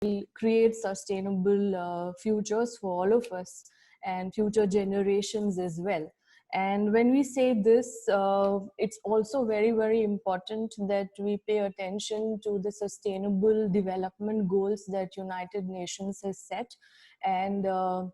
will create sustainable futures for all of us and future generations as well. And when we say this, it's also very, very important that we pay attention to the sustainable development goals that United Nations has set. And uh,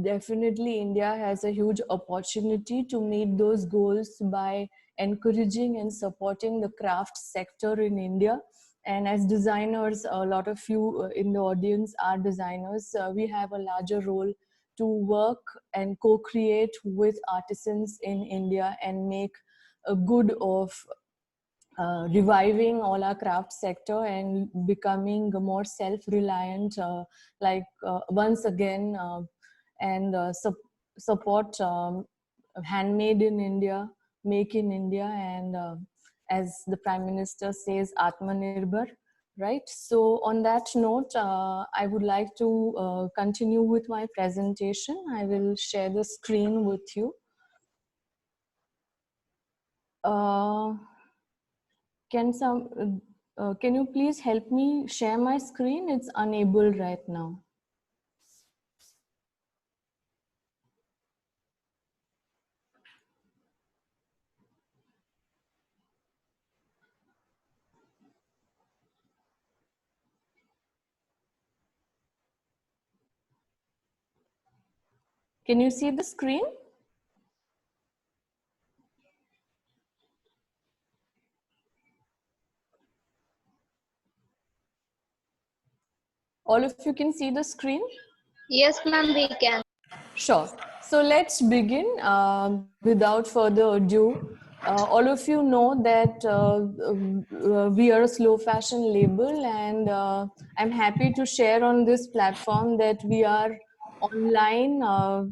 definitely India has a huge opportunity to meet those goals by encouraging and supporting the craft sector in India. And as designers, a lot of you in the audience are designers. We have a larger role to work and co-create with artisans in India and make a good of reviving all our craft sector and becoming more self-reliant, once again, and support handmade in India, make in India, and as the Prime Minister says, Atmanirbhar, right? So on that note, I would like to continue with my presentation. I will share the screen with you. Can you please help me share my screen? It's unable right now. Can you see the screen? All of you can see the screen? Yes, ma'am, we can. Sure. So let's begin. Without further ado, all of you know that we are a slow fashion label, and I'm happy to share on this platform that we are online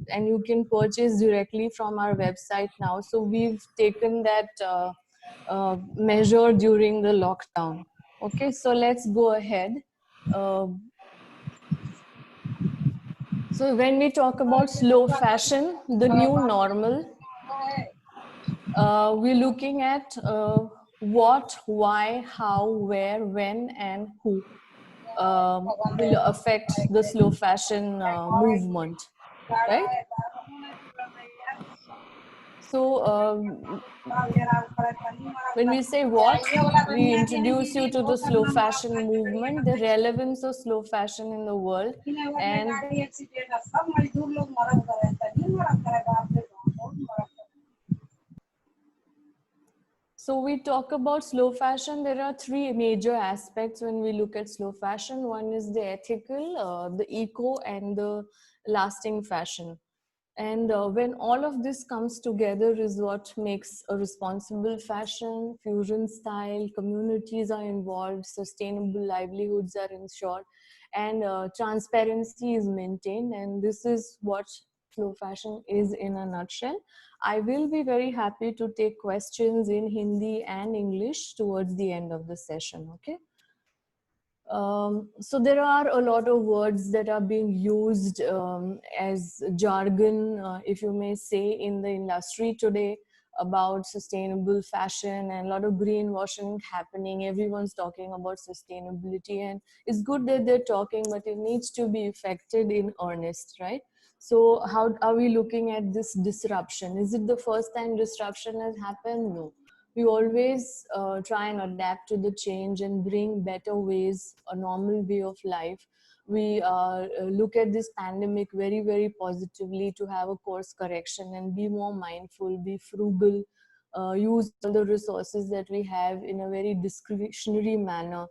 and you can purchase directly from our website now. So we've taken that measure during the lockdown. Okay, so let's go ahead. So when we talk about slow fashion, the new normal, we're looking at what, why, how, where, when, and who will affect the slow fashion movement, right? So when we say what, we introduce you to the slow fashion movement, the relevance of slow fashion in the world, and so we talk about slow fashion. There are three major aspects when we look at slow fashion. One is the ethical, the eco, and the lasting fashion. And when all of this comes together is what makes a responsible fashion, fusion style, communities are involved, sustainable livelihoods are ensured, and transparency is maintained. And this is what slow fashion is in a nutshell. I will be very happy to take questions in Hindi and English towards the end of the session, okay? So there are a lot of words that are being used as jargon, if you may say, in the industry today about sustainable fashion, and a lot of greenwashing happening. Everyone's talking about sustainability, and it's good that they're talking, but it needs to be effected in earnest, right? So how are we looking at this disruption? Is it the first time disruption has happened? No. We always try and adapt to the change and bring better ways, a normal way of life. We look at this pandemic very, very positively to have a course correction and be more mindful, be frugal, use all the resources that we have in a very discretionary manner,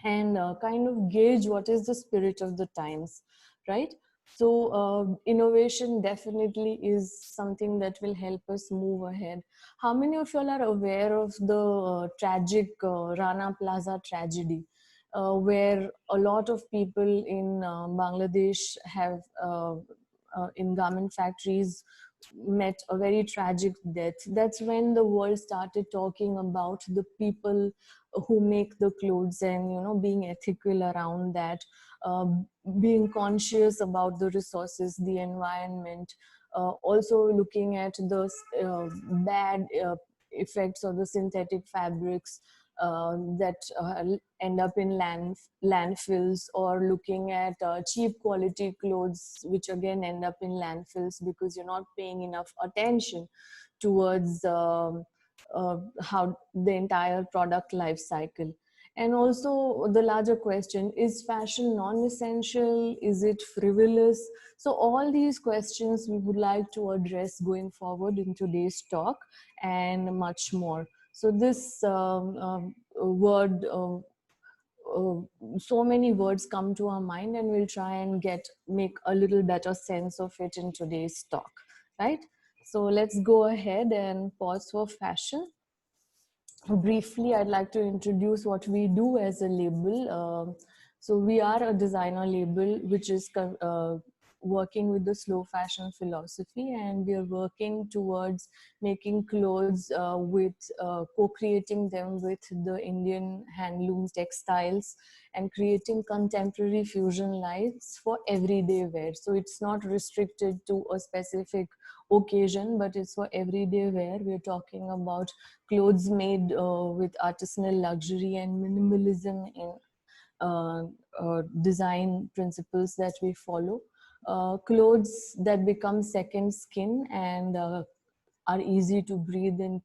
and kind of gauge what is the spirit of the times, right? So innovation definitely is something that will help us move ahead. How many of y'all are aware of the tragic Rana Plaza tragedy, where a lot of people in Bangladesh have in garment factories met a very tragic death? That's when the world started talking about the people who make the clothes, and being ethical around that, being conscious about the resources, the environment, also looking at the bad effects of the synthetic fabrics, that end up in landfills, or looking at cheap quality clothes which again end up in landfills because you're not paying enough attention towards how the entire product life cycle. And also the larger question, is fashion non-essential? Is it frivolous? So all these questions we would like to address going forward in today's talk, and much more. So this word, so many words come to our mind, and we'll try and make a little better sense of it in today's talk, right? So let's go ahead and pause for fashion. Briefly, I'd like to introduce what we do as a label. So we are a designer label which is working with the slow fashion philosophy, and we are working towards making clothes with co-creating them with the Indian handloom textiles, and creating contemporary fusion lines for everyday wear. So it's not restricted to a specific occasion, but it's for everyday wear. We're talking about clothes made with artisanal luxury and minimalism in design principles that we follow. Clothes that become second skin and are easy to breathe in,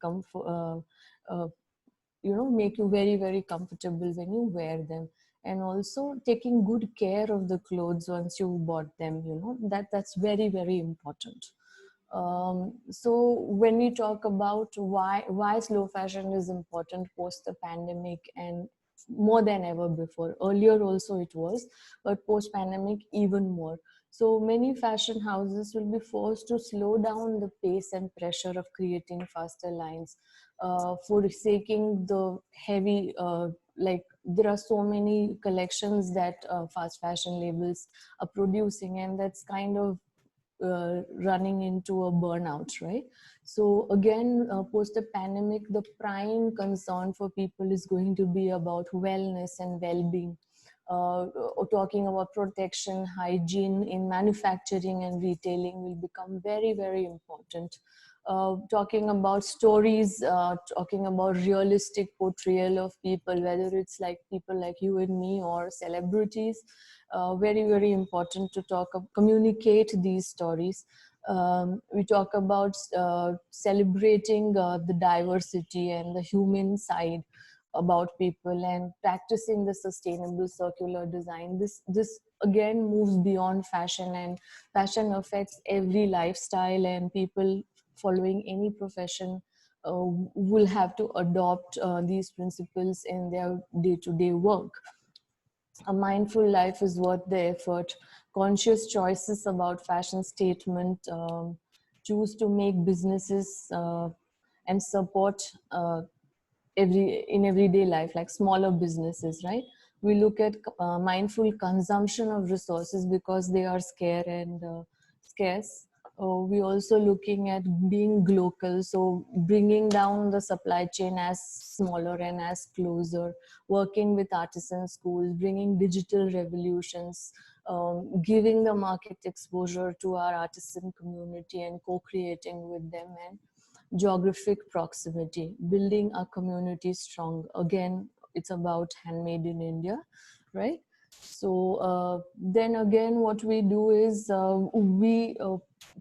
make you very, very comfortable when you wear them. And also taking good care of the clothes once you bought them, that's very, very important. So when we talk about why slow fashion is important post the pandemic, and more than ever before, earlier also it was, but post pandemic even more. So many fashion houses will be forced to slow down the pace and pressure of creating faster lines, forsaking the heavy, like there are so many collections that fast fashion labels are producing, and that's kind of running into a burnout, right? So again, post the pandemic, the prime concern for people is going to be about wellness and well-being. Talking about protection, hygiene in manufacturing and retailing will become very, very important. Talking about stories, talking about realistic portrayal of people, whether it's like people like you and me or celebrities, very, very important to communicate these stories. We talk about celebrating the diversity and the human side about people, and practicing the sustainable circular design. This again moves beyond fashion, and fashion affects every lifestyle, and people following any profession will have to adopt these principles in their day-to-day work. A mindful life is worth the effort. Conscious choices about fashion statement, choose to make businesses and support in everyday life, like smaller businesses, right? We look at mindful consumption of resources because they are scarce. We also looking at being local, so bringing down the supply chain as smaller and as closer, working with artisan schools, bringing digital revolutions, giving the market exposure to our artisan community and co-creating with them, and geographic proximity, building our community strong. Again, it's about handmade in India, right? So then again, what we do is we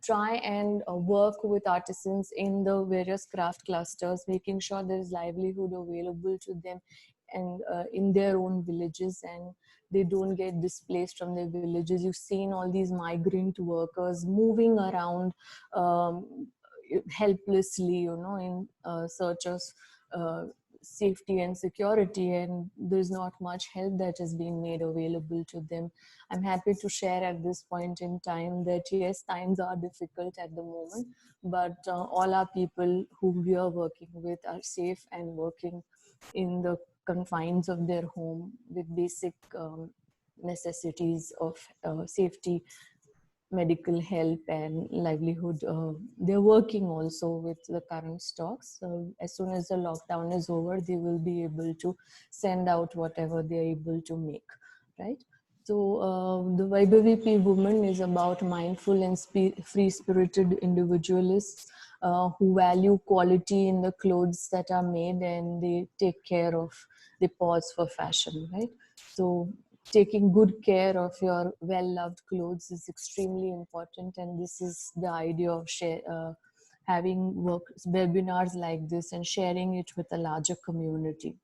try and work with artisans in the various craft clusters, making sure there is livelihood available to them and in their own villages, and they don't get displaced from their villages. You've seen all these migrant workers moving around helplessly, in search of safety and security, and there's not much help that is being made available to them. I'm happy to share at this point in time that yes, times are difficult at the moment, but all our people whom we are working with are safe and working in the confines of their home with basic necessities of safety, medical help, and livelihood. They're working also with the current stocks. So as soon as the lockdown is over, they will be able to send out whatever they're able to make, right? So the Vaibhavi P woman is about mindful and free-spirited individualists who value quality in the clothes that are made, and they take care of the pause for fashion, right? So taking good care of your well-loved clothes is extremely important, and this is the idea of having webinars like this and sharing it with a larger community.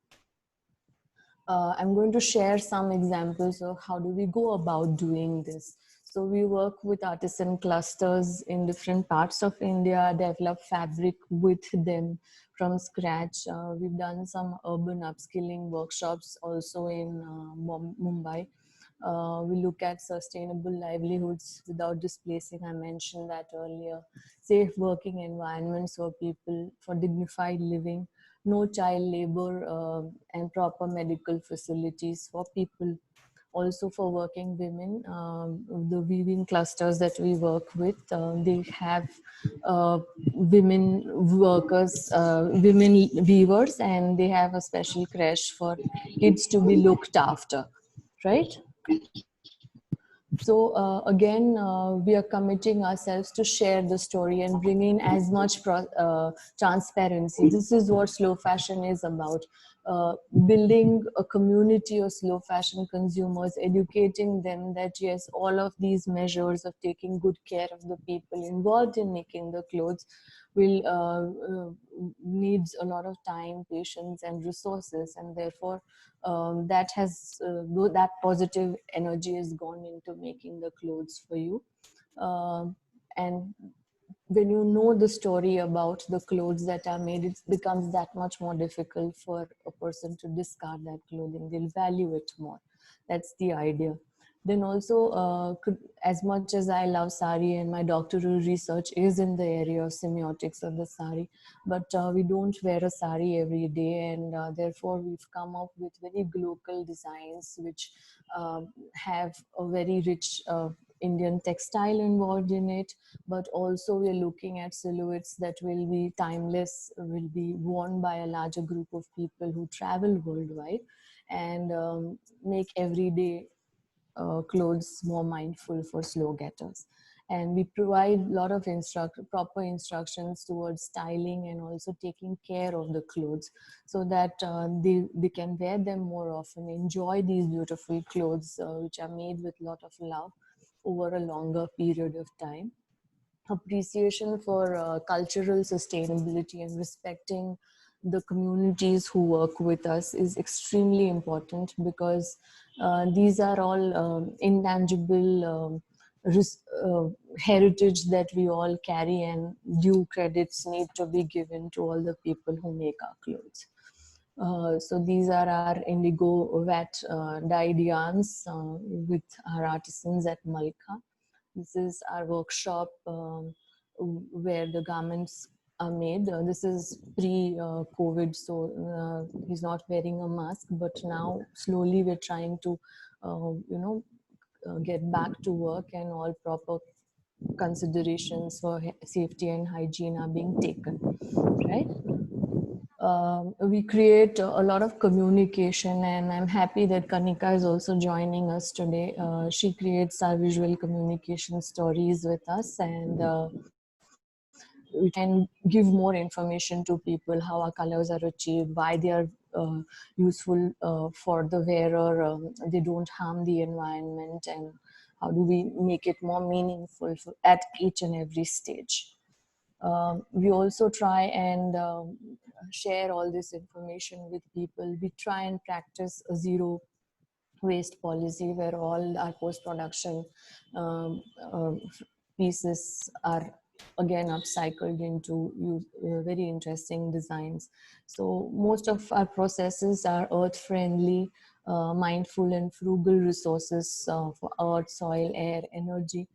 I'm going to share some examples of how do we go about doing this. So we work with artisan clusters in different parts of India, develop fabric with them from scratch. We've done some urban upskilling workshops also in Mumbai. We look at sustainable livelihoods without displacing. I mentioned that earlier. Safe working environments for people, for dignified living, no child labor, and proper medical facilities for people. Also for working women, the weaving clusters that we work with, they have women workers, women weavers, and they have a special creche for kids to be looked after, right? So again, we are committing ourselves to share the story and bring in as much transparency. This is what slow fashion is about. Building a community of slow fashion consumers, educating them that yes, all of these measures of taking good care of the people involved in making the clothes will needs a lot of time, patience, and resources, and therefore that positive energy has gone into making the clothes for you. And when you know the story about the clothes that are made, it becomes that much more difficult for a person to discard that clothing. They'll value it more. That's the idea. Then also, as much as I love sari, and my doctoral research is in the area of semiotics of the sari, but we don't wear a sari every day, and therefore we've come up with very local designs which have a very rich Indian textile involved in it, but also we're looking at silhouettes that will be timeless, will be worn by a larger group of people who travel worldwide, and make everyday clothes more mindful for slow getters. And we provide a lot of proper instructions towards styling and also taking care of the clothes, so that they can wear them more often, enjoy these beautiful clothes which are made with a lot of love over a longer period of time. Appreciation for cultural sustainability and respecting the communities who work with us is extremely important, because these are all intangible heritage that we all carry, and due credits need to be given to all the people who make our clothes. So these are our indigo vat dyed yarns with our artisans at Malka. This is our workshop where the garments are made. This is pre-COVID, so he's not wearing a mask. But now slowly we're trying to, get back to work, and all proper considerations for safety and hygiene are being taken, right? We create a lot of communication, and I'm happy that Kanika is also joining us today. She creates our visual communication stories with us, and we try and give more information to people how our colors are achieved, why they are useful for the wearer, they don't harm the environment, and how do we make it more meaningful at each and every stage. We also try and share all this information with people. We try and practice a zero waste policy, where all our post-production um, uh, pieces are again upcycled into very interesting designs. So most of our processes are earth friendly, mindful and frugal resources for earth, soil, air, energy.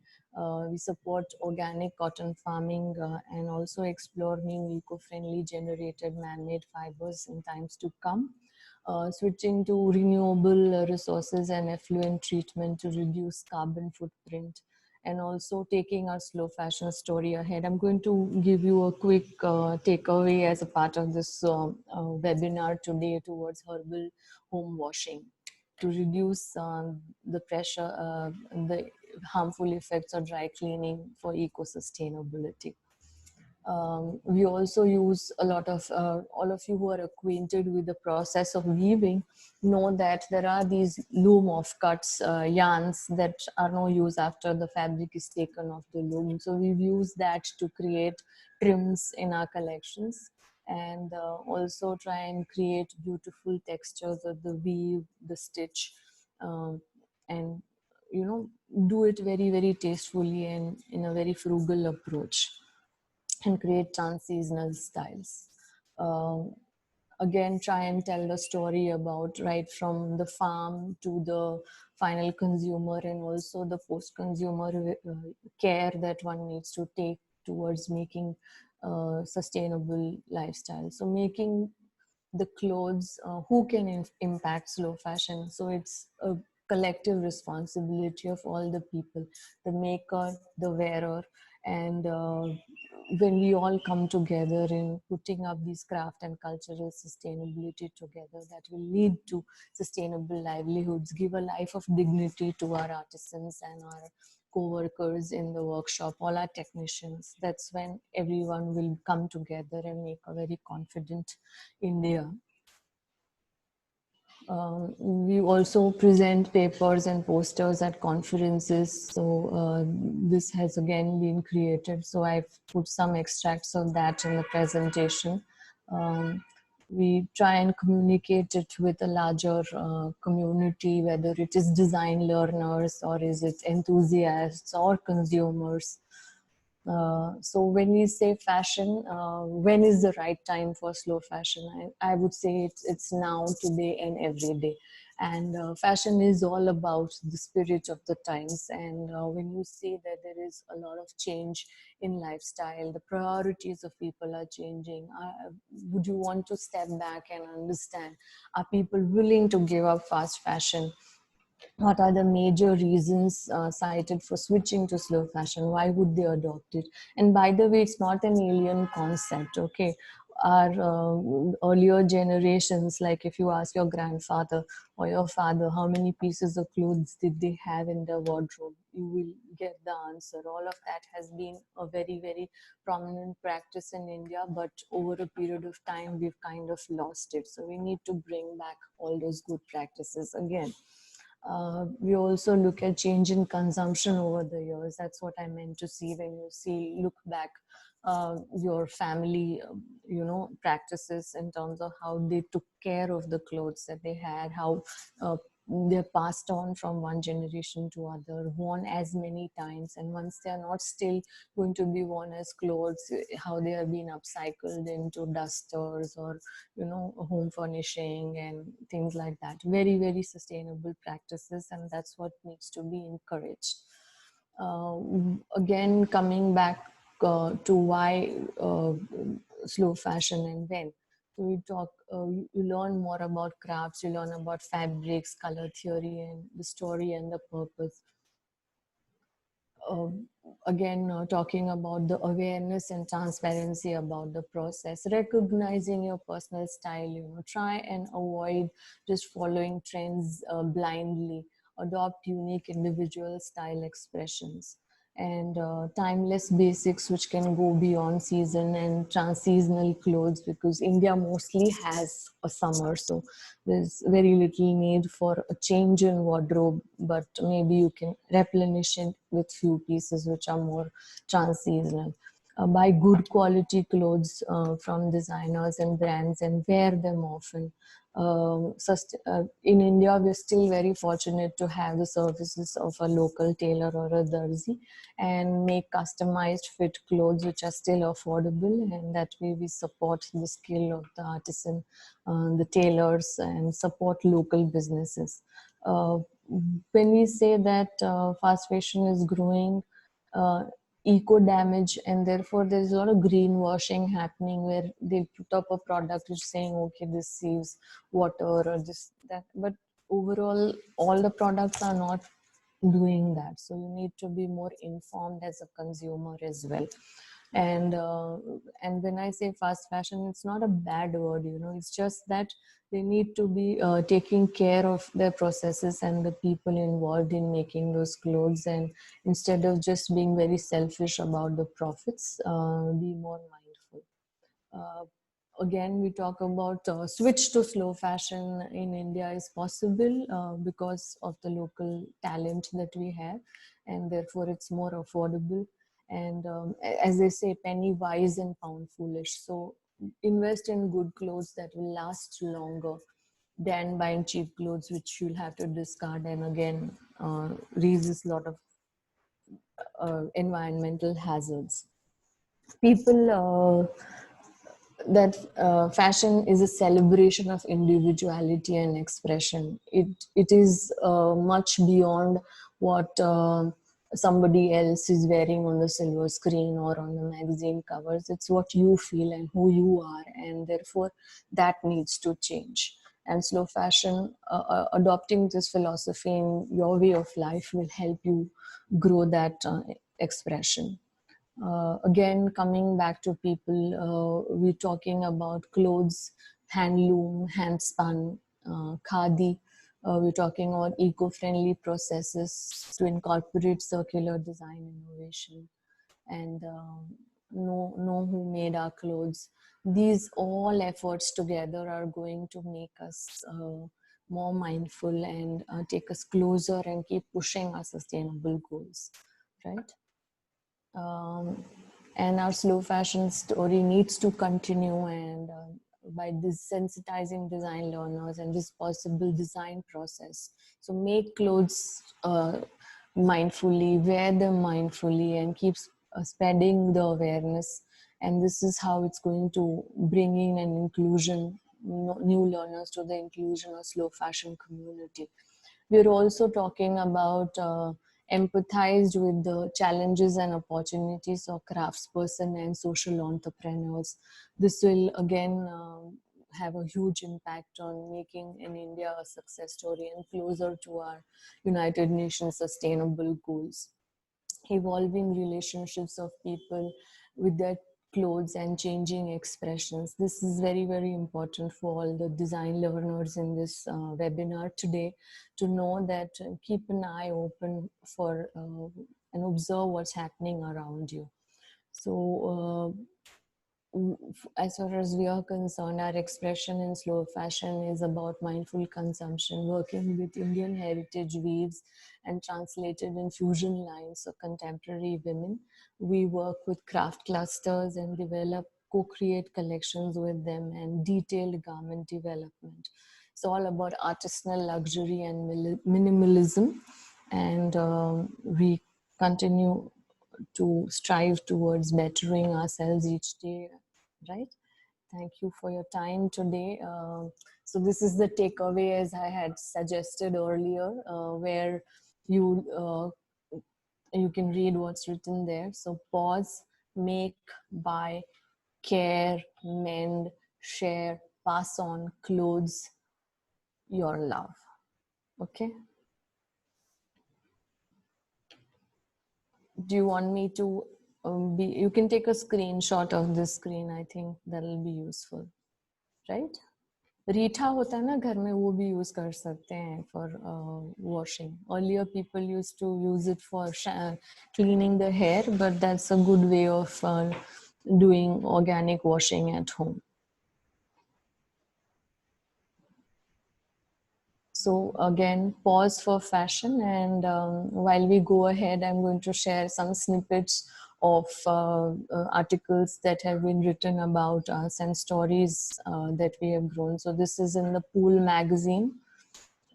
We support organic cotton farming and also explore new eco-friendly generated man-made fibers in times to come. Switching to renewable resources and effluent treatment to reduce carbon footprint, and also taking our slow fashion story ahead. I'm going to give you a quick takeaway as a part of this webinar today towards herbal home washing to reduce the pressure, the harmful effects of dry cleaning for eco-sustainability. We also use a lot of, all of you who are acquainted with the process of weaving know that there are these loom of cuts, yarns that are no use after the fabric is taken off the loom. So we've used that to create trims in our collections, and also try and create beautiful textures of the weave, the stitch, um, and do it very, very tastefully and in a very frugal approach, and create trans-seasonal styles. Um, Again, try and tell the story about right from the farm to the final consumer, and also the post-consumer care that one needs to take towards making sustainable lifestyle. So making the clothes, who can impact slow fashion. So it's a collective responsibility of all the people, the maker, the wearer, and when we all come together in putting up these craft and cultural sustainability together, that will lead to sustainable livelihoods, give a life of dignity to our artisans and our co-workers in the workshop, all our technicians. That's when everyone will come together and make a very confident India. We also present papers and posters at conferences. So this has again been created. So I've put some extracts of that in the presentation. Um, we try and communicate it with a larger community, whether it is design learners or is it enthusiasts or consumers. So when we say fashion, when is the right time for slow fashion? I would say it's now, today, and every day. And fashion is all about the spirit of the times. And when you see that there is a lot of change in lifestyle, the priorities of people are changing. Would you want to step back and understand, are people willing to give up fast fashion? What are the major reasons cited for switching to slow fashion? Why would they adopt it? And by the way, it's not an alien concept, okay? Our earlier generations, like if you ask your grandfather or your father how many pieces of clothes did they have in their wardrobe, you will get the answer. All of that has been a very, very prominent practice in India, but over a period of time we've kind of lost it. So we need to bring back all those good practices again. We also look at change in consumption over the years. That's what I meant to see when you look back your family, practices in terms of how they took care of the clothes that they had, how they're passed on from one generation to other, worn as many times, and once they're not still going to be worn as clothes, how they are being upcycled into dusters or home furnishing and things like that. Very, very sustainable practices, and that's what needs to be encouraged. Again, coming back to why slow fashion and when. So we talk, you learn more about crafts, you learn about fabrics, color theory, and the story and the purpose. uh, Again, talking about the awareness and transparency about the process, recognizing your personal style, try and avoid just following trends blindly, adopt unique individual style expressions, and timeless basics which can go beyond season, and trans-seasonal clothes, because India mostly has a summer, so there's very little need for a change in wardrobe, but maybe you can replenish it with few pieces which are more trans-seasonal. Buy good quality clothes from designers and brands and wear them often. In India, we're still very fortunate to have the services of a local tailor or a darzi, and make customized fit clothes which are still affordable, and that way we support the skill of the artisan, the tailors, and support local businesses. Uh, when we say that fast fashion is growing, uh, eco damage, and therefore there's a lot of greenwashing happening, where they put up a product which is saying, okay, this saves water or this, that, but overall all the products are not doing that. So you need to be more informed as a consumer as well. And and when I say fast fashion, it's not a bad word, it's just that they need to be taking care of their processes and the people involved in making those clothes, and instead of just being very selfish about the profits, be more mindful Again, we talk about switch to slow fashion in India is possible because of the local talent that we have, and therefore it's more affordable. And as they say, penny wise and pound foolish. So invest in good clothes that will last longer than buying cheap clothes, which you'll have to discard and again raises a lot of environmental hazards. People that fashion is a celebration of individuality and expression. It is much beyond what somebody else is wearing on the silver screen or on the magazine covers. It's what you feel and who you are, and therefore that needs to change. And slow fashion, adopting this philosophy in your way of life will help you grow that expression. Again, coming back to people, we're talking about clothes, handloom, hand spun, khadi. We're talking about eco-friendly processes to incorporate circular design innovation, and know who made our clothes. These all efforts together are going to make us more mindful and take us closer and keep pushing our sustainable goals, right? um, and our slow fashion story needs to continue, and by desensitizing design learners and this possible design process, so make clothes mindfully, wear them mindfully, and keep spreading the awareness. And this is how it's going to bring in an inclusion, new learners to the inclusion of slow fashion community. We're also talking about empathized with the challenges and opportunities of craftsperson and social entrepreneurs. This will again have a huge impact on making in India a success story and closer to our United Nations sustainable goals. Evolving relationships of people with their clothes and changing expressions. This is very, very important for all the design learners in this webinar today, to know that keep an eye open for and observe what's happening around you. So as far as we are concerned, our expression in slow fashion is about mindful consumption, working with Indian heritage weaves and translated in fusion lines of contemporary women. We work with craft clusters and develop co-create collections with them and detailed garment development. It's all about artisanal luxury and minimalism, and we continue to strive towards bettering ourselves each day, right? Thank you for your time today. So this is the takeaway, as I had suggested earlier, where you you can read what's written there. So pause, make, buy, care, mend, share, pass on, clothes, your love. Okay. Do you want me to you can take a screenshot of this screen. I think that'll be useful, right? रीठा होता है ना घर में, वो भी use कर सकते हैं for washing. Earlier people used to use it for cleaning the hair, but that's a good way of doing organic washing at home. So again, pause for fashion, and while we go ahead, I'm going to share some snippets of articles that have been written about us and stories that we have grown. So this is in the Pool magazine.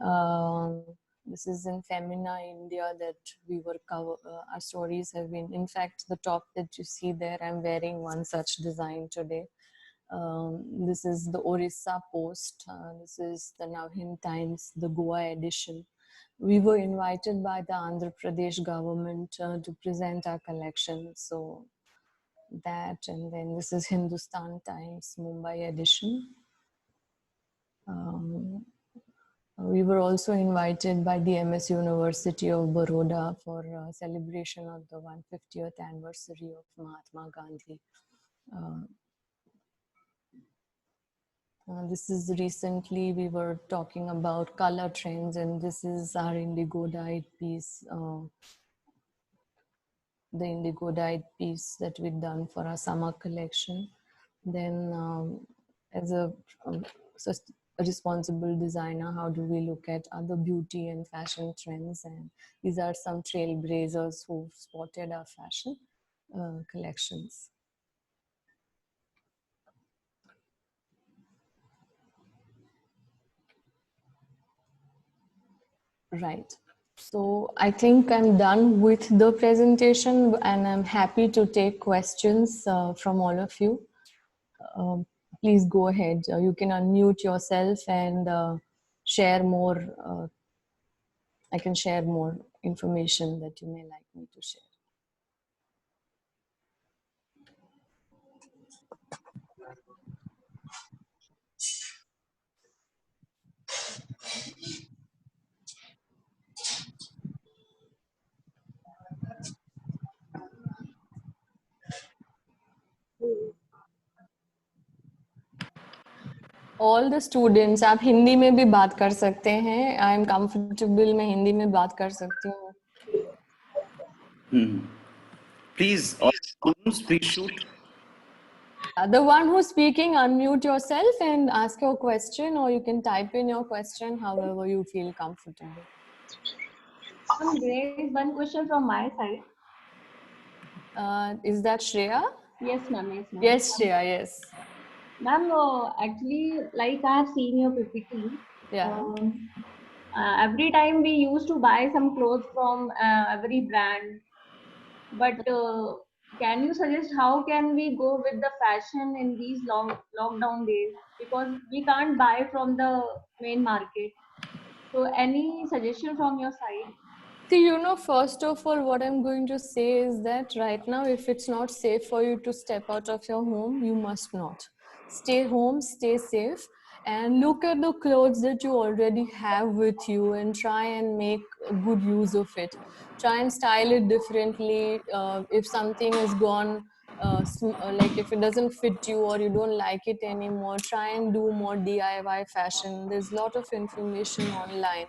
Um, this is in Femina India that we were our stories have been. In fact, the top that you see there, I'm wearing one such design today. This is the Orissa Post. This is the Navhind Times, the Goa edition. We were invited by the Andhra Pradesh government to present our collection. So that, and then this is Hindustan Times, Mumbai edition. We were also invited by the MS University of Baroda for celebration of the 150th anniversary of Mahatma Gandhi. This is recently we were talking about color trends, and this is our indigo dyed piece, the indigo dyed piece that we've done for our summer collection. Then, as a responsible designer, how do we look at other beauty and fashion trends? And these are some trailblazers who've spotted our fashion collections. Right. So I think I'm done with the presentation and I'm happy to take questions from all of you. Please go ahead. You can unmute yourself and share more. I can share more information that you may like me to share. All the students, आप हिंदी में भी बात कर सकते हैं. I am comfortable. मैं हिंदी में बात कर सकती हूँ. Please, all students, please shoot. The one who's speaking, unmute yourself and ask your question, or you can type in your question however you feel comfortable. There is one question from my side. Is that Shreya? Yes, ma'am. Yes, ma'am. Yes, Shreya, yes. Ma'am, actually, like I have seen your PPT. Yeah. Every time we used to buy some clothes from every brand, but can you suggest how can we go with the fashion in these lockdown days? Because we can't buy from the main market. So, any suggestion from your side? See, first of all, what I'm going to say is that right now, if it's not safe for you to step out of your home, you must not. Stay home, stay safe, and look at the clothes that you already have with you and try and make a good use of it. Try and style it differently. If something is gone, like if it doesn't fit you or you don't like it anymore, try and do more DIY fashion. There's a lot of information online.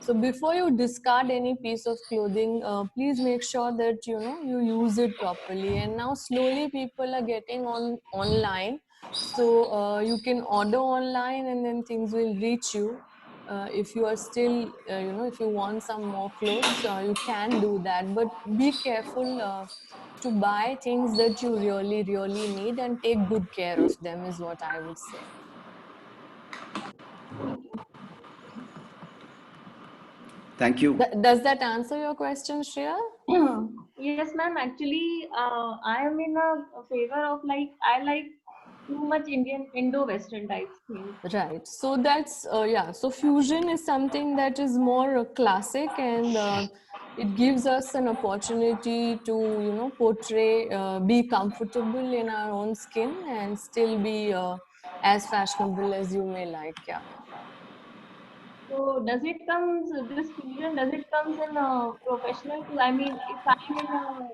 So before you discard any piece of clothing, please make sure that you use it properly. And now slowly people are getting online, so you can order online and then things will reach you. If you are still, if you want some more clothes, you can do that. But be careful to buy things that you really, really need and take good care of them is what I would say. Thank you. Does that answer your question, Shreya? Yes, ma'am. Actually, I am in a favor of I like too much Indian Indo-Western type things. Right. So that's, yeah. So fusion is something that is more classic and it gives us an opportunity to, portray, be comfortable in our own skin and still be as fashionable as you may like. Yeah. So does it comes this fusion? Does it comes in professional? I mean, if I'm in a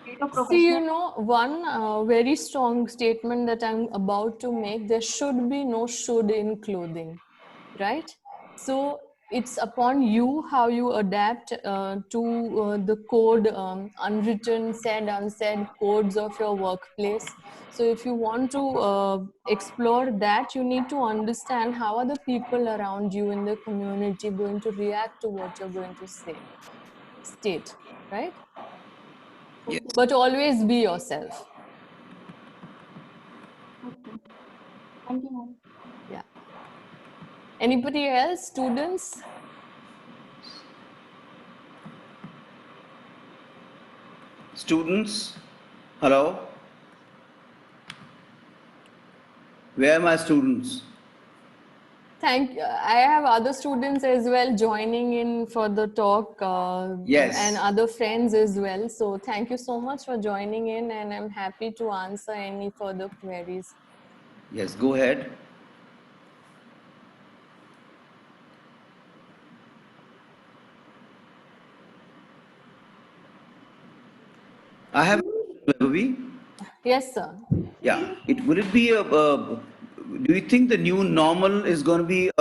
state of See, professional. one very strong statement that I'm about to make, there should be no should in clothing, right? So it's upon you how you adapt to the code, unwritten, said, unsaid codes of your workplace. So if you want to explore that, you need to understand how are the people around you in the community going to react to what you're going to state, right? Yes. But always be yourself. Okay. Thank you, ma'am. Yeah. Anybody else? Students? Students, hello? Where are my students? Thank you. I have other students as well joining in for the talk Yes. and other friends as well. So thank you so much for joining in and I'm happy to answer any further queries. Yes, go ahead. I have a question, Vaibhavi. Yes, sir. Yeah, would it be do you think the new normal is going to be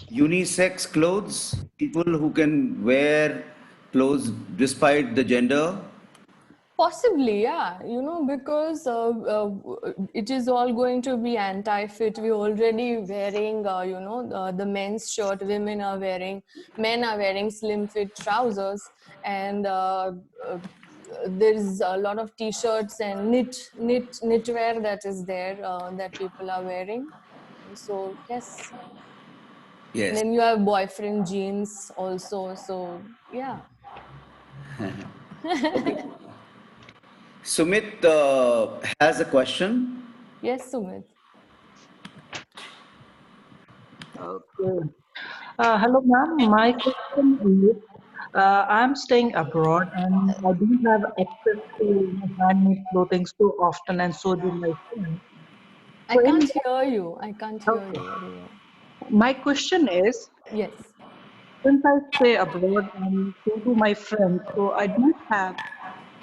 unisex clothes? People who can wear clothes despite the gender? Possibly, yeah. Because it is all going to be anti-fit. We're already wearing, the men's shirt. Men are wearing slim fit trousers, and there's a lot of t-shirts and knitwear that is there that people are wearing. So yes, and Yes. then you have boyfriend jeans also. So yeah. Okay. Sumit has a question. Yes, Sumit. Okay. Hello, ma'am. My question is, I'm staying abroad and I don't have access to handmade clothing so often, and so do my friends. I So, can't hear you. I can't hear okay. you very well. My question is, Yes. since I stay abroad and so do my friends, so I don't have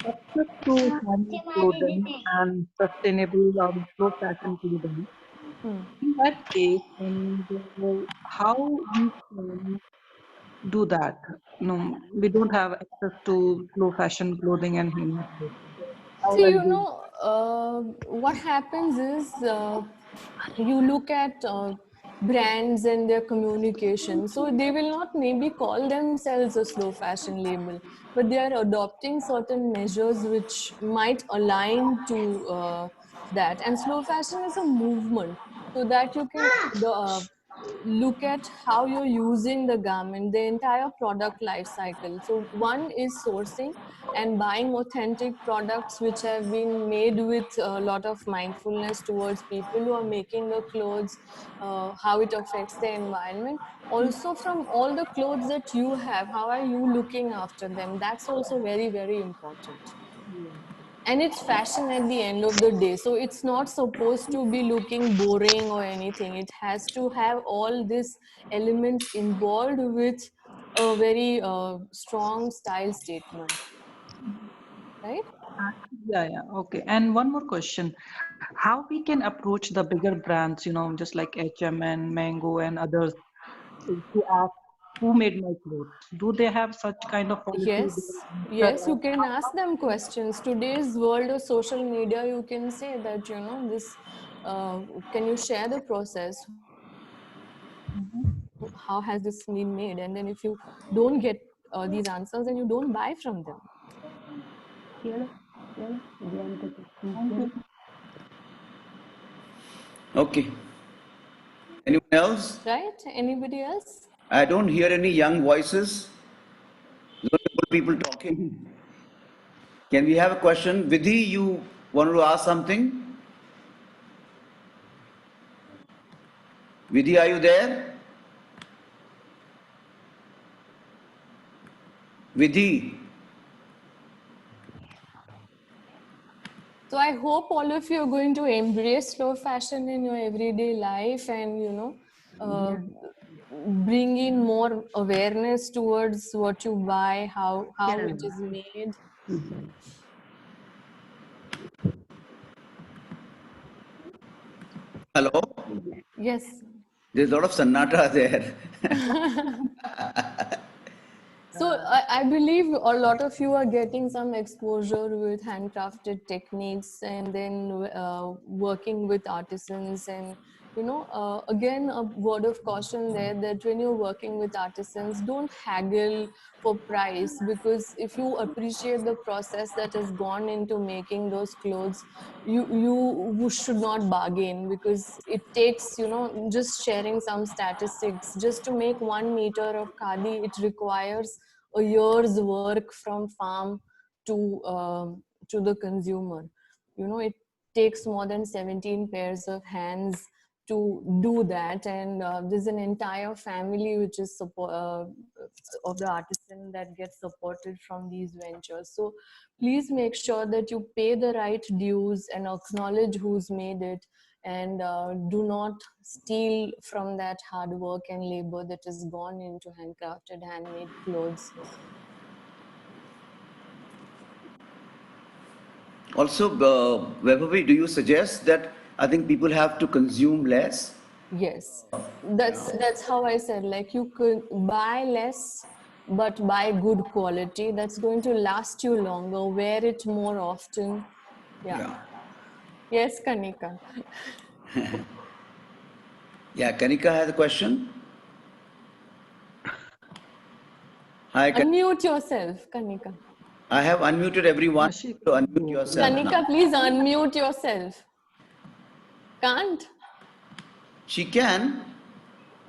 access to handmade clothing and sustainable slow fashion clothing. Hmm. In that case, and how we can do that. No, we don't have access to low fashion clothing and handmade clothing. How See, I'll do? what happens is you look at brands and their communication. So they will not maybe call themselves a slow fashion label, but they are adopting certain measures which might align to that. And slow fashion is a movement, so that you can look at how you're using the garment, the entire product life cycle. So one is sourcing and buying authentic products which have been made with a lot of mindfulness towards people who are making the clothes, how it affects the environment. Also, from all the clothes that you have, how are you looking after them? That's also very, very important. And it's fashion at the end of the day, so it's not supposed to be looking boring or anything. It has to have all these elements involved with a very strong style statement, right? Yeah, yeah, okay. And one more question. How we can approach the bigger brands, just like HM and Mango and others, to ask who made my clothes? Do they have such kind of policy? Yes, you can ask them questions. Today's world of social media, you can say that, this, can you share the process? How has this been made? And then if you don't get these answers, then you don't buy from them. Thank you. Okay. Anyone else? Right? Anybody else? I don't hear any young voices. Only old people talking. Can we have a question? Vidhi, you wanted to ask something? Vidhi, are you there? Vidhi. So I hope all of you are going to embrace slow fashion in your everyday life, and bring in more awareness towards what you buy, how it is made. Hello? Yes. There's a lot of sannata there. So I believe a lot of you are getting some exposure with handcrafted techniques, and then working with artisans. And again, a word of caution there, that when you're working with artisans, don't haggle for price, because if you appreciate the process that has gone into making those clothes, you should not bargain, because it takes, just sharing some statistics, just to make 1 meter of khadi, it requires a year's work from farm to the consumer. It takes more than 17 pairs of hands to do that, and there's an entire family which is of the artisan that gets supported from these ventures. So please make sure that you pay the right dues and acknowledge who's made it, and do not steal from that hard work and labor that has gone into handcrafted, handmade clothes. Also, Vaibhavi, do you suggest that I think people have to consume less? Yes, that's how I said, like, you could buy less, but buy good quality that's going to last you longer. Wear it more often. Yeah. Yes, Kanika. Yeah, Kanika has a question. Hi, Unmute yourself, Kanika. I have unmuted everyone. She To unmute yourself now. Kanika, please unmute yourself. Can't? She can.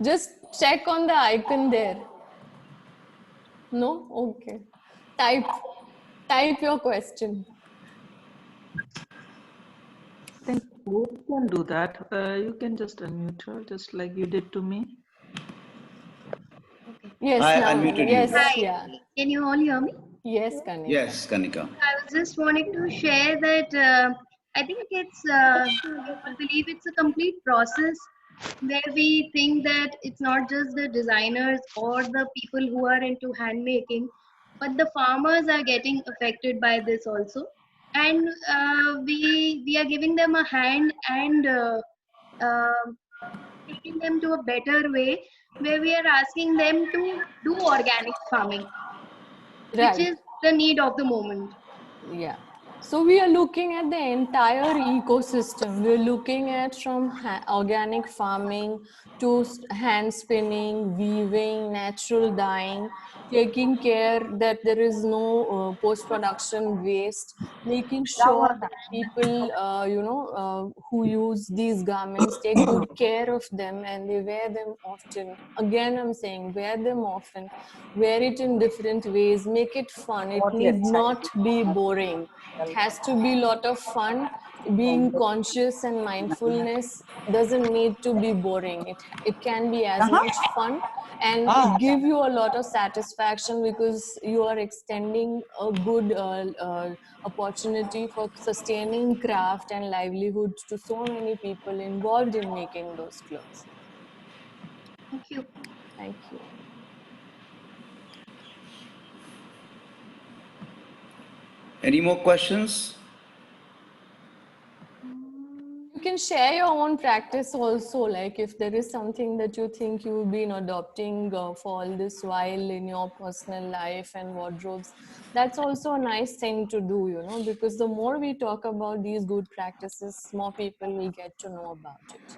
Just check on the icon there. No? Okay. Type your question. I think both can do that. You can just unmute her, just like you did to me. Yes, I now. unmuted Yes, you. Hi, yeah. can you all hear me? Yes, Kanika. Yes, Kanika. I was just wanting to share that I think we all believe it's a complete process where we think that it's not just the designers or the people who are into handmaking, but the farmers are getting affected by this also. And we are giving them a hand and uh, taking them to a better way where we are asking them to do organic farming, which Right. is the need of the moment. Yeah. So we are looking at the entire ecosystem. We're looking at from organic farming to hand spinning, weaving, natural dyeing, taking care that there is no post-production waste, making sure that people, who use these garments take good care of them and they wear them often. Again, I'm saying wear them often, wear it in different ways, make it fun. It need not be boring. It has to be a lot of fun. Being conscious and mindfulness doesn't need to be boring. It can be as much fun, and it give you a lot of satisfaction because you are extending a good opportunity for sustaining craft and livelihood to so many people involved in making those clothes. Thank you. Thank you. Any more questions? You can share your own practice also, like if there is something that you think you've been adopting for all this while in your personal life and wardrobes, that's also a nice thing to do, because the more we talk about these good practices, more people will get to know about it.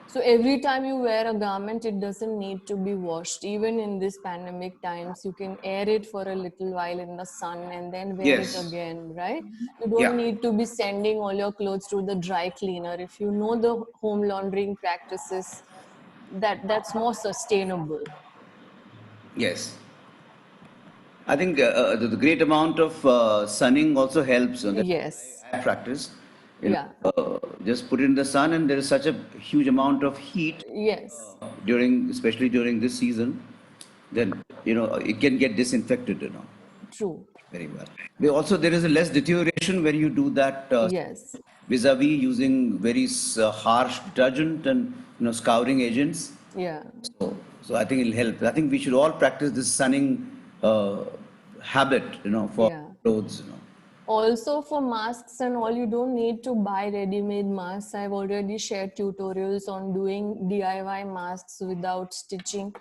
So every time you wear a garment, it doesn't need to be washed. Even in this pandemic times, you can air it for a little while in the sun and then wear it Yes. again, right? You don't Yeah. need to be sending all your clothes to the dry cleaner. If you know the home laundering practices, that's more sustainable. Yes. I think the great amount of sunning also helps. Yes. I practice. Yeah. Just put it in the sun, and there is such a huge amount of heat Yes. especially during this season. Then it can get disinfected. True. Very well. There is a less deterioration when you do that Yes. vis-a-vis using very harsh detergent and scouring agents. Yeah. So I think it'll help. I think we should all practice this sunning habit, for Yeah. clothes. Also for masks and all, you don't need to buy ready-made masks. I've already shared tutorials on doing DIY masks without stitching.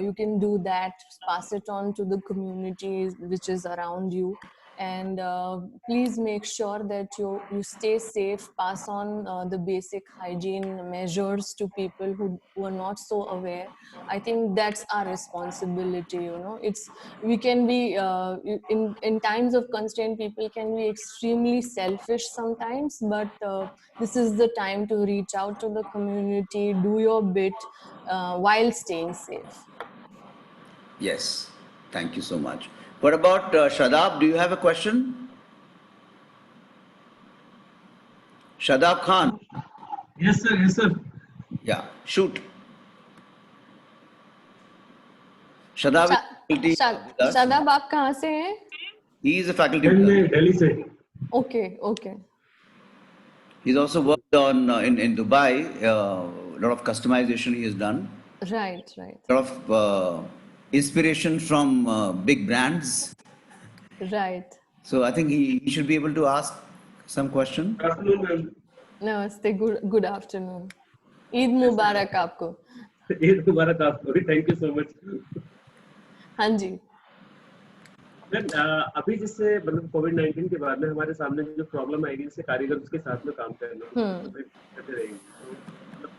You can do that, pass it on to the community which is around you. And please make sure that you stay safe, pass on the basic hygiene measures to people who are not so aware. I think that's our responsibility. We can be in times of constraint, people can be extremely selfish sometimes, but this is the time to reach out to the community, do your bit while staying safe. Yes. Thank you so much. What about Shadab? Do you have a question? Shadab Khan. Yes, sir. Yes, sir. Yeah. Shoot. Shadab is faculty with us. Shadab, आप कहाँ से हैं? He is a faculty मैं with us. मैं दिल्ली से. Okay. He's also worked on in Dubai. A lot of customization he has done. Right. A lot of inspiration from big brands. Right. So I think he should be able to ask some question. Good afternoon, ma'am. Namaste. Good afternoon. Eid Mubarak आपको. ये तुम्हारा काम करो, thank you so much. हाँ जी। Ma'am अभी जैसे मतलब कोविड-19 के बाद में हमारे सामने जो प्रॉब्लम आएगी, जैसे कारीगर उसके साथ में काम करने की हम्म करते रहेंगे, तो मतलब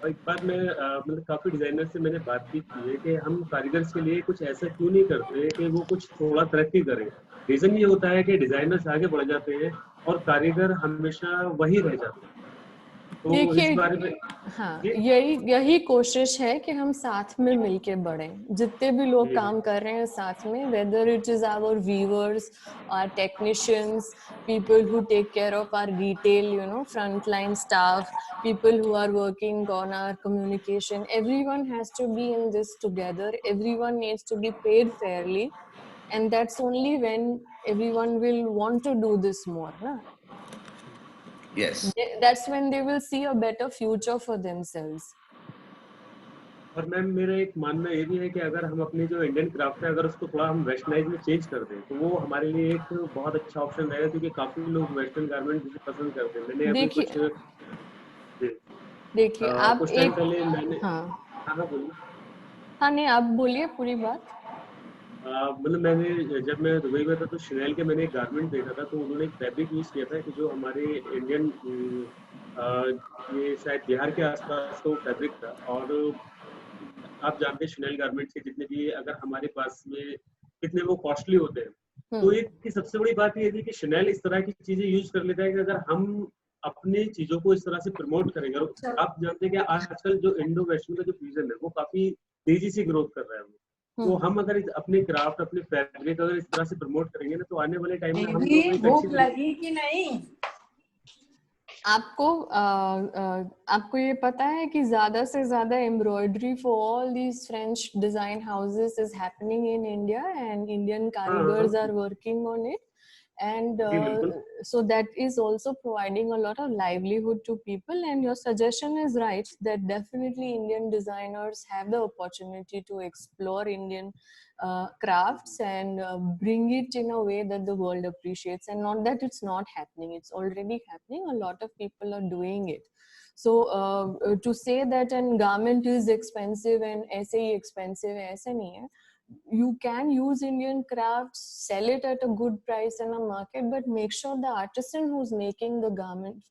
और एक बार मैं मतलब काफी डिजाइनर से मैंने बात भी की है कि हम कारीगर्स के लिए कुछ ऐसा क्यों नहीं करते कि वो कुछ थोड़ा तरक्की करें। रीजन ये होता है कि डिजाइनर्स आगे बढ़ जाते हैं और कारीगर हमेशा वही रह जाते हैं। तो इस देखिए, बारे में हाँ, जी यही यही कोशिश है कि हम साथ में मिलके बढ़ें। जितने भी लोग जी काम कर रहे हैं साथ में, whether it is our viewers, our technicians, people who take care of our retail, frontline staff, people who are working on our communication, everyone has to be in this together. Everyone needs to be paid fairly, and that's only when everyone will want to do this more, na? Yes. That's when they will see a better future for themselves. और ma'am मेरा एक मानना ये भी है कि अगर हम अपनी जो इंडियन क्राफ्ट है अगर उसको थोड़ा हम वेस्टर्नाइज में चेंज कर दें तो वो हमारे लिए एक बहुत अच्छा ऑप्शन रहेगा, क्योंकि काफी लोग वेस्टर्न गारमेंट जिसे पसंद करते हैं। मैंने अभी देखिए, जी, आप कुछ टाइम एक, पहले मैंने हाँ हाँ हाँ बोलिए। हाँ, नहीं, आप बोलिए पूरी बात। मतलब मैंने जब मैं दुबई में था तो शनेल के मैंने एक गारमेंट देखा था, तो उन्होंने एक फैब्रिक यूज किया था कि जो हमारे इंडियन ये शायद बिहार के आसपास का वो फैब्रिक था। और आप जानते हैं शनेल गारमेंट्स के जितने भी अगर हमारे पास में कितने वो कॉस्टली होते हैं। तो हम्म एक की सबसे बड़ी बात ये थी कि शनेल इस तरह की चीजें यूज कर लेता है कि अगर हम अपनी चीजों को इस तरह से प्रमोट करेंगे, और आप जानते हैं कि आजकल जो इंडो वेस्टर्न का जो फ्यूजन है वो काफी तेजी से ग्रोथ कर रहा है। तो हम्म हम अगर अपने क्राफ्ट अपने फैब्रिक अगर इस तरह से प्रमोट करेंगे ना, तो आने वाले टाइम में हम दीदी दोनों एक अच्छी भूख तरीके लगी कि नहीं? आपको आपको ये पता है कि ज्यादा से ज्यादा embroidery for all these French design houses is happening in India, and Indian हाँ हाँ कारीगर्स are working on it. And जी बिल्कुल। so that is also providing a lot of livelihood to people. And your suggestion is right, that definitely Indian designers have the opportunity to explore Indian crafts and bring it in a way that the world appreciates. And not that it's not happening, it's already happening. A lot of people are doing it. So to say that an garment is expensive and ऐसे ही expensive है, ऐसे नहीं है. You can use Indian crafts, sell it at a good price in a market, but make sure the artisan who's making the garment,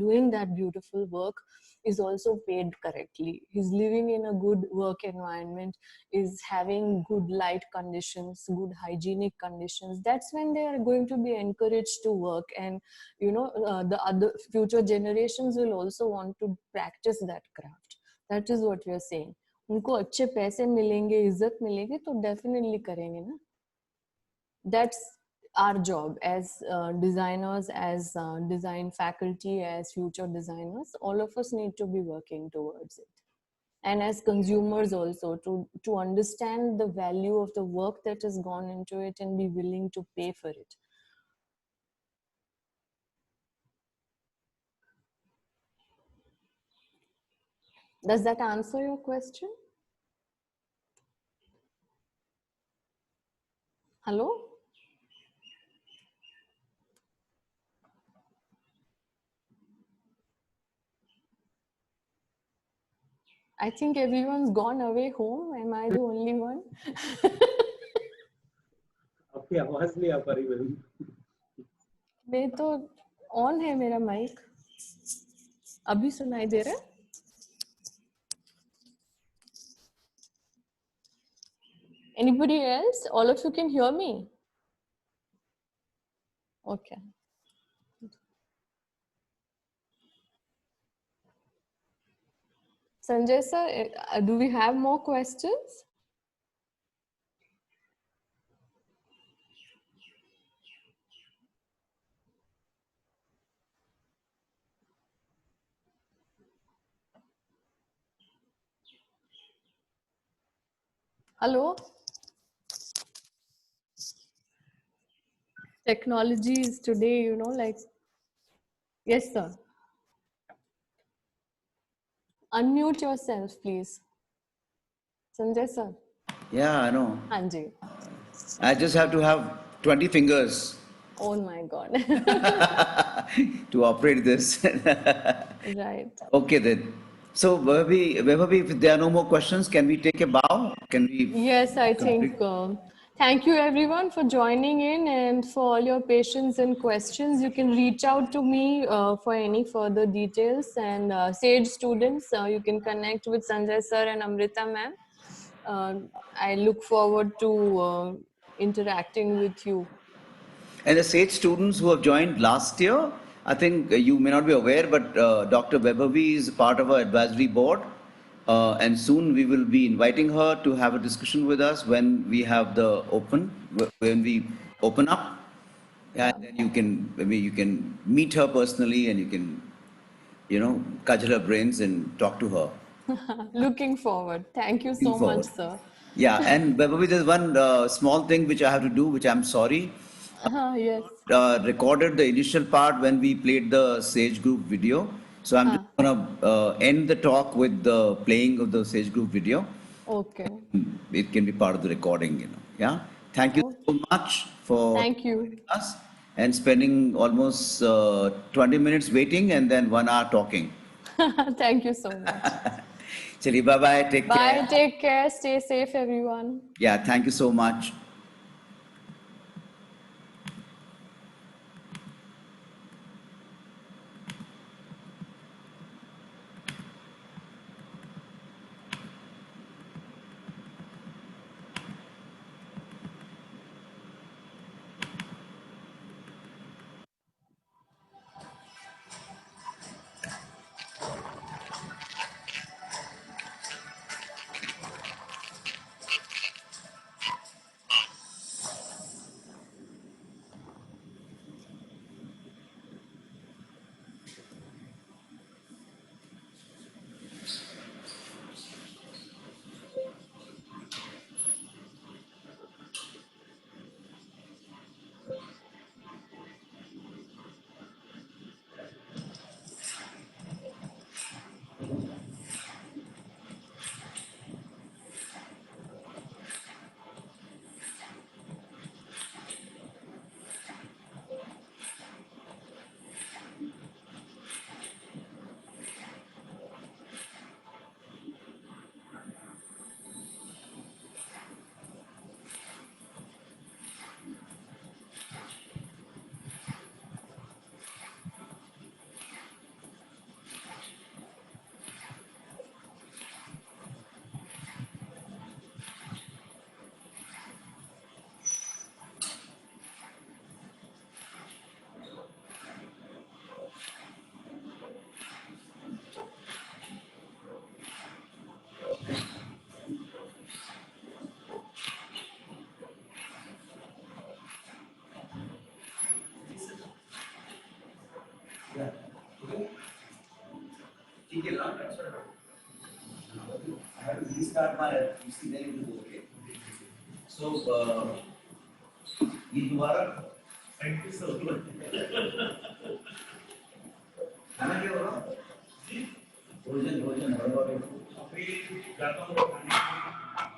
doing that beautiful work, is also paid correctly. He's living in a good work environment, is having good light conditions, good hygienic conditions. That's when they are going to be encouraged to work. And the other future generations will also want to practice that craft. That is what we are saying. उनको अच्छे पैसे मिलेंगे, इज्जत मिलेगी, तो definitely करेंगे ना. That's our job as designers, as design faculty, as future designers. All of us need to be working towards it. And as consumers also, to understand the value of the work that has gone into it and be willing to pay for it. Does that answer your question? Hello? I think everyone's gone away home. Am I the only one? आपकी आवाज नहीं आ पा रही ma'am. मैं तो on है मेरा mic, अभी सुनाई दे रहा है? Anybody else? All of you can hear me? Okay. Sanjay sir, do we have more questions? Hello? Technology is today, like, yes sir. Unmute yourself, please. Sanjay sir. Yeah, I know. हाँ जी. I just have to have 20 fingers Oh my God. to operate this. Right. Okay then. So, Vaibhavi, if there are no more questions, can we take a bow? Can we Yes, I think. complete? Thank you everyone for joining in and for all your patience and questions. You can reach out to me for any further details. And SAGE students, you can connect with Sanjay sir and Amrita ma'am. Uh, I look forward to interacting with you. And the SAGE students who have joined last year, I think you may not be aware, but Dr. Vaibhavi is part of our advisory board. And soon we will be inviting her to have a discussion with us when we have when we open up. And then you can, maybe you can meet her personally and you can, cudgel her brains and talk to her. Looking forward. Thank you Looking so much, forward. sir. Yeah, and Vaibhavi, there's one small thing which I have to do, which I'm sorry. Yes. Recorded the initial part when we played the Sage Group video. So I'm just gonna end the talk with the playing of the Sage Group video. Okay. It can be part of the recording. Yeah. Thank you Oh, so much for thank you. joining us and spending almost 20 minutes waiting and then 1 hour talking. Thank you so much. Chali, bye bye. Take Bye. care. Take care. Stay safe, everyone. Yeah. Thank you so much. I have to restart my PC, then it will go okay. So, ये दोबारा practice होगी खाना क्या होगा भोजन बराबर अभी जाता हूँ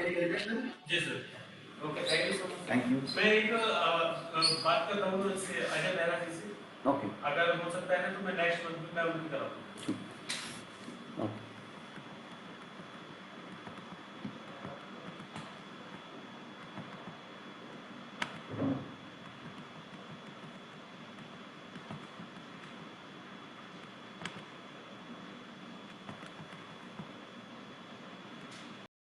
जी sir okay thank you so much thank you मैं एक बात कर रहा हूँ अजय मेहरा जी से ओके अगर हो सकता है ना तो मैं नेक्स्ट मंथ में मैं उनकी कराऊँ ओके